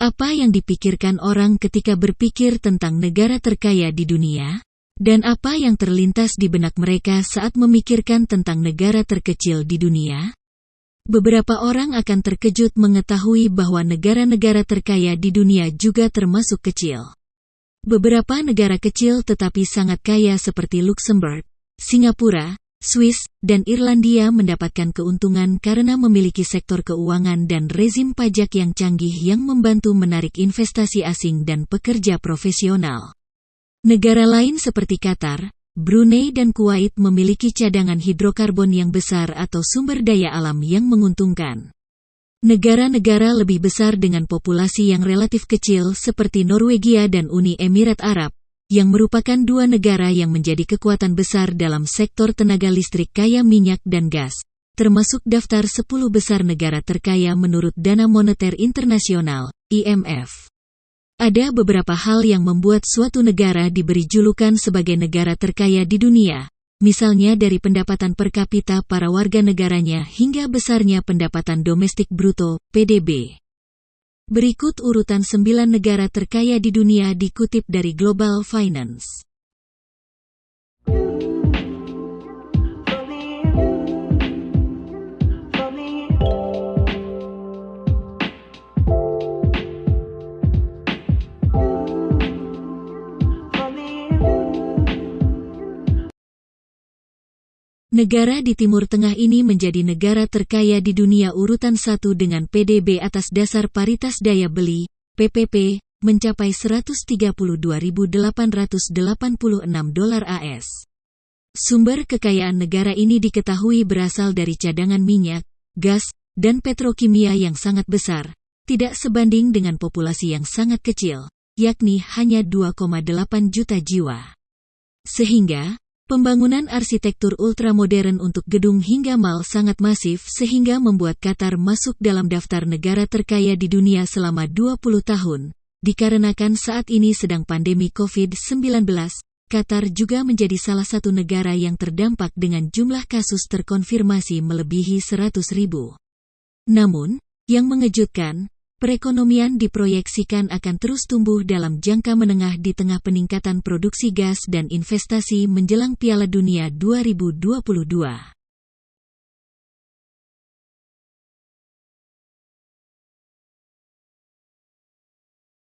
Apa yang dipikirkan orang ketika berpikir tentang negara terkaya di dunia? Dan apa yang terlintas di benak mereka saat memikirkan tentang negara terkecil di dunia? Beberapa orang akan terkejut mengetahui bahwa negara-negara terkaya di dunia juga termasuk kecil. Beberapa negara kecil tetapi sangat kaya seperti Luxembourg, Singapura, Swiss, dan Irlandia mendapatkan keuntungan karena memiliki sektor keuangan dan rezim pajak yang canggih yang membantu menarik investasi asing dan pekerja profesional. Negara lain seperti Qatar, Brunei dan Kuwait memiliki cadangan hidrokarbon yang besar atau sumber daya alam yang menguntungkan. Negara-negara lebih besar dengan populasi yang relatif kecil seperti Norwegia dan Uni Emirat Arab, yang merupakan dua negara yang menjadi kekuatan besar dalam sektor tenaga listrik kaya minyak dan gas, termasuk daftar 10 besar negara terkaya menurut Dana Moneter Internasional, IMF. Ada beberapa hal yang membuat suatu negara diberi julukan sebagai negara terkaya di dunia, misalnya dari pendapatan per kapita para warga negaranya hingga besarnya pendapatan domestik bruto, PDB. Berikut urutan 9 negara terkaya di dunia dikutip dari Global Finance. Negara di Timur Tengah ini menjadi negara terkaya di dunia urutan 1 dengan PDB atas dasar paritas daya beli, PPP, mencapai $132.886 AS. Sumber kekayaan negara ini diketahui berasal dari cadangan minyak, gas, dan petrokimia yang sangat besar, tidak sebanding dengan populasi yang sangat kecil, yakni hanya 2,8 juta jiwa. Sehingga, pembangunan arsitektur ultramodern untuk gedung hingga mal sangat masif sehingga membuat Qatar masuk dalam daftar negara terkaya di dunia selama 20 tahun. Dikarenakan saat ini sedang pandemi COVID-19, Qatar juga menjadi salah satu negara yang terdampak dengan jumlah kasus terkonfirmasi melebihi 100.000. Namun, yang mengejutkan, perekonomian diproyeksikan akan terus tumbuh dalam jangka menengah di tengah peningkatan produksi gas dan investasi menjelang Piala Dunia 2022.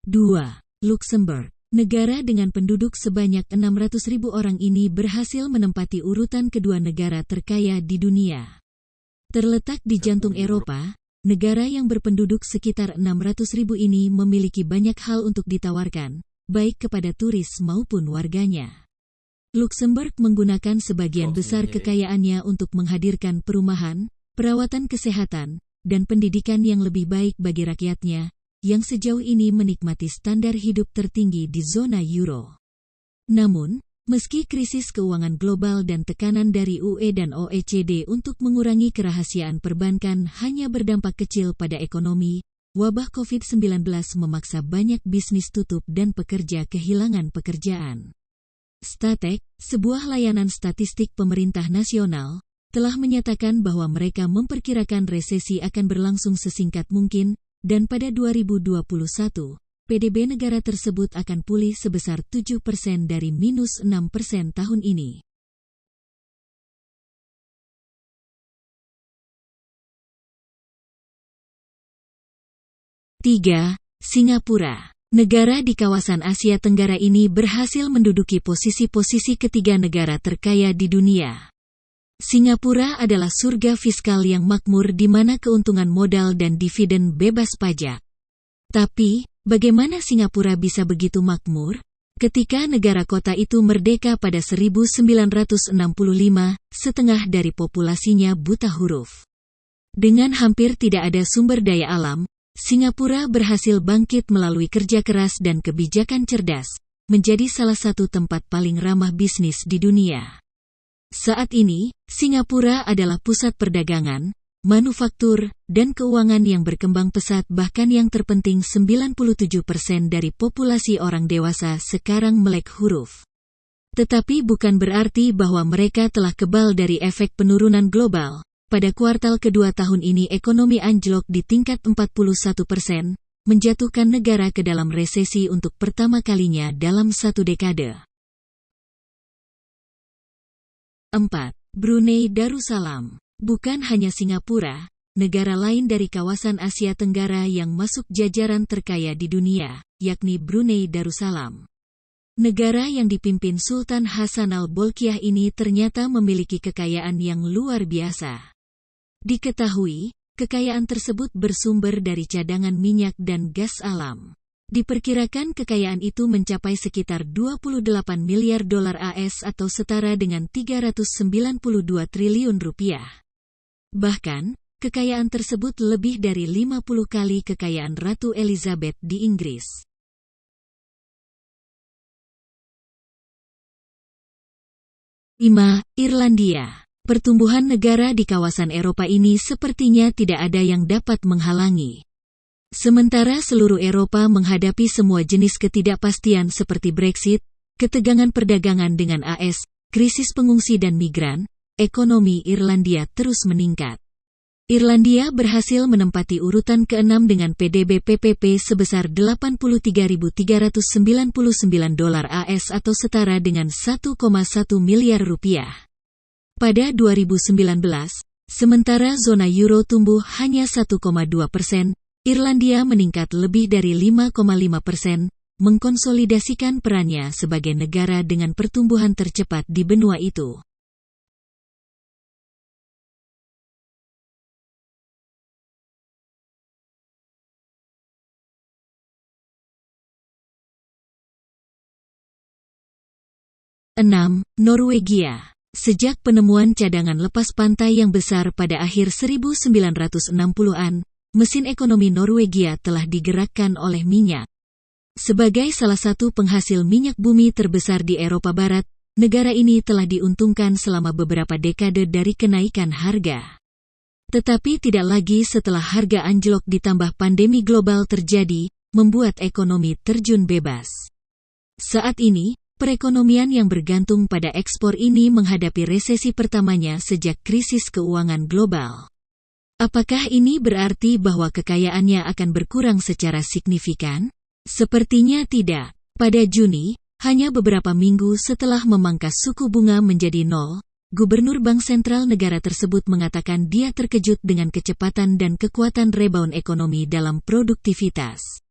2. Luxembourg. Negara dengan penduduk sebanyak 600.000 orang ini berhasil menempati urutan kedua negara terkaya di dunia. Terletak di jantung Eropa, negara yang berpenduduk sekitar 600.000 ini memiliki banyak hal untuk ditawarkan, baik kepada turis maupun warganya. Luxembourg menggunakan sebagian besar kekayaannya untuk menghadirkan perumahan, perawatan kesehatan, dan pendidikan yang lebih baik bagi rakyatnya, yang sejauh ini menikmati standar hidup tertinggi di zona euro. Namun, meski krisis keuangan global dan tekanan dari UE dan OECD untuk mengurangi kerahasiaan perbankan hanya berdampak kecil pada ekonomi, wabah COVID-19 memaksa banyak bisnis tutup dan pekerja kehilangan pekerjaan. Statek, sebuah layanan statistik pemerintah nasional, telah menyatakan bahwa mereka memperkirakan resesi akan berlangsung sesingkat mungkin, dan pada 2021, PDB negara tersebut akan pulih sebesar 7% dari minus 6% tahun ini. Tiga, Singapura. Negara di kawasan Asia Tenggara ini berhasil menduduki posisi ketiga negara terkaya di dunia. Singapura adalah surga fiskal yang makmur di mana keuntungan modal dan dividen bebas pajak. Tapi, bagaimana Singapura bisa begitu makmur? Ketika negara kota itu merdeka pada 1965, setengah dari populasinya buta huruf. Dengan hampir tidak ada sumber daya alam, Singapura berhasil bangkit melalui kerja keras dan kebijakan cerdas, menjadi salah satu tempat paling ramah bisnis di dunia. Saat ini, Singapura adalah pusat perdagangan, manufaktur, dan keuangan yang berkembang pesat, bahkan yang terpenting 97% dari populasi orang dewasa sekarang melek huruf. Tetapi bukan berarti bahwa mereka telah kebal dari efek penurunan global. Pada kuartal kedua tahun ini ekonomi anjlok di tingkat 41%, menjatuhkan negara ke dalam resesi untuk pertama kalinya dalam satu dekade. 4. Brunei Darussalam. Bukan hanya Singapura, negara lain dari kawasan Asia Tenggara yang masuk jajaran terkaya di dunia, yakni Brunei Darussalam. Negara yang dipimpin Sultan Hasan al-Bolkiah ini ternyata memiliki kekayaan yang luar biasa. Diketahui, kekayaan tersebut bersumber dari cadangan minyak dan gas alam. Diperkirakan kekayaan itu mencapai sekitar 28 miliar dolar AS atau setara dengan 392 triliun rupiah. Bahkan, kekayaan tersebut lebih dari 50 kali kekayaan Ratu Elizabeth di Inggris. 5. Irlandia. Pertumbuhan negara di kawasan Eropa ini sepertinya tidak ada yang dapat menghalangi. Sementara seluruh Eropa menghadapi semua jenis ketidakpastian seperti Brexit, ketegangan perdagangan dengan AS, krisis pengungsi dan migran, ekonomi Irlandia terus meningkat. Irlandia berhasil menempati urutan ke-6 dengan PDB PPP sebesar 83.399 dolar AS atau setara dengan 1,1 miliar rupiah. Pada 2019, sementara zona euro tumbuh hanya 1,2%, Irlandia meningkat lebih dari 5,5%, mengkonsolidasikan perannya sebagai negara dengan pertumbuhan tercepat di benua itu. Enam, Norwegia. Sejak penemuan cadangan lepas pantai yang besar pada akhir 1960-an, mesin ekonomi Norwegia telah digerakkan oleh minyak. Sebagai salah satu penghasil minyak bumi terbesar di Eropa Barat, negara ini telah diuntungkan selama beberapa dekade dari kenaikan harga. Tetapi tidak lagi setelah harga anjlok ditambah pandemi global terjadi, membuat ekonomi terjun bebas. Saat ini, perekonomian yang bergantung pada ekspor ini menghadapi resesi pertamanya sejak krisis keuangan global. Apakah ini berarti bahwa kekayaannya akan berkurang secara signifikan? Sepertinya tidak. Pada Juni, hanya beberapa minggu setelah memangkas suku bunga menjadi 0, Gubernur Bank Sentral negara tersebut mengatakan dia terkejut dengan kecepatan dan kekuatan rebound ekonomi dalam produktivitas.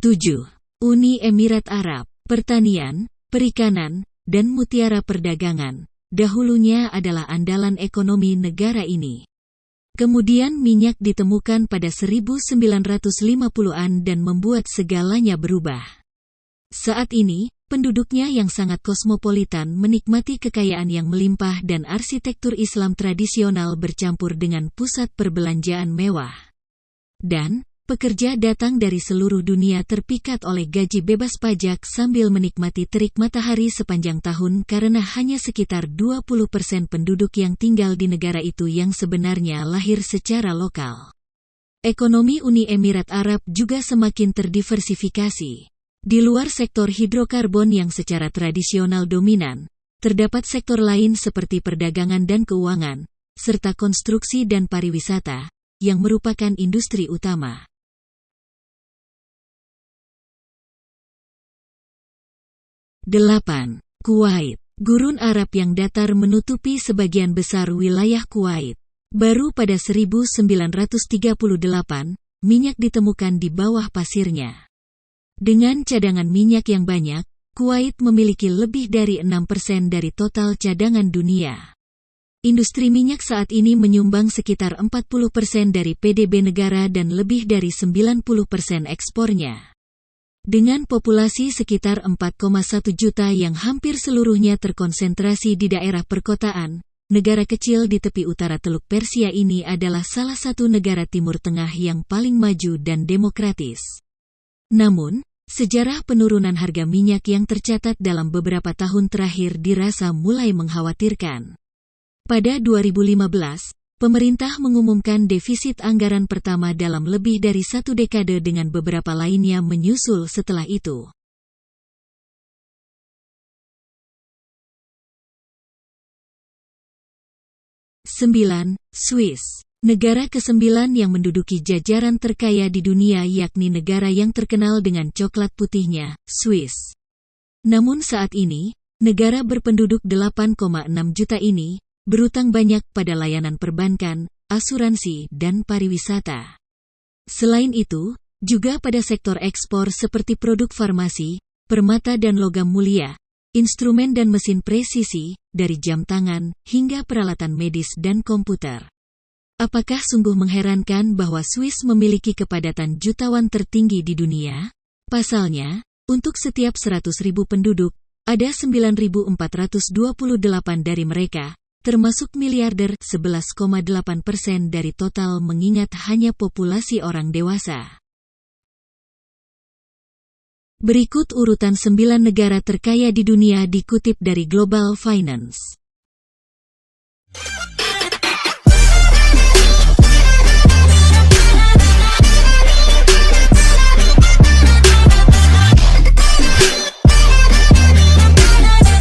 Tujuh. Uni Emirat Arab. Pertanian, perikanan, dan mutiara perdagangan, dahulunya adalah andalan ekonomi negara ini. Kemudian minyak ditemukan pada 1950-an dan membuat segalanya berubah. Saat ini, penduduknya yang sangat kosmopolitan menikmati kekayaan yang melimpah dan arsitektur Islam tradisional bercampur dengan pusat perbelanjaan mewah. Dan, pekerja datang dari seluruh dunia terpikat oleh gaji bebas pajak sambil menikmati terik matahari sepanjang tahun karena hanya sekitar 20% penduduk yang tinggal di negara itu yang sebenarnya lahir secara lokal. Ekonomi Uni Emirat Arab juga semakin terdiversifikasi. Di luar sektor hidrokarbon yang secara tradisional dominan, terdapat sektor lain seperti perdagangan dan keuangan, serta konstruksi dan pariwisata, yang merupakan industri utama. 8. Kuwait. Gurun Arab yang datar menutupi sebagian besar wilayah Kuwait. Baru pada 1938, minyak ditemukan di bawah pasirnya. Dengan cadangan minyak yang banyak, Kuwait memiliki lebih dari 6% dari total cadangan dunia. Industri minyak saat ini menyumbang sekitar 40% dari PDB negara dan lebih dari 90% ekspornya. Dengan populasi sekitar 4,1 juta yang hampir seluruhnya terkonsentrasi di daerah perkotaan, negara kecil di tepi utara Teluk Persia ini adalah salah satu negara Timur Tengah yang paling maju dan demokratis. Namun, sejarah penurunan harga minyak yang tercatat dalam beberapa tahun terakhir dirasa mulai mengkhawatirkan. Pada 2015, pemerintah mengumumkan defisit anggaran pertama dalam lebih dari satu dekade dengan beberapa lainnya menyusul setelah itu. 9. Swiss. Negara ke-9 yang menduduki jajaran terkaya di dunia yakni negara yang terkenal dengan coklat putihnya, Swiss. Namun saat ini, negara berpenduduk 8,6 juta ini, berutang banyak pada layanan perbankan, asuransi, dan pariwisata. Selain itu, juga pada sektor ekspor seperti produk farmasi, permata dan logam mulia, instrumen dan mesin presisi, dari jam tangan, hingga peralatan medis dan komputer. Apakah sungguh mengherankan bahwa Swiss memiliki kepadatan jutawan tertinggi di dunia? Pasalnya, untuk setiap 100.000 penduduk, ada 9.428 dari mereka, termasuk miliarder 11,8% dari total mengingat hanya populasi orang dewasa. Berikut urutan 9 negara terkaya di dunia dikutip dari Global Finance.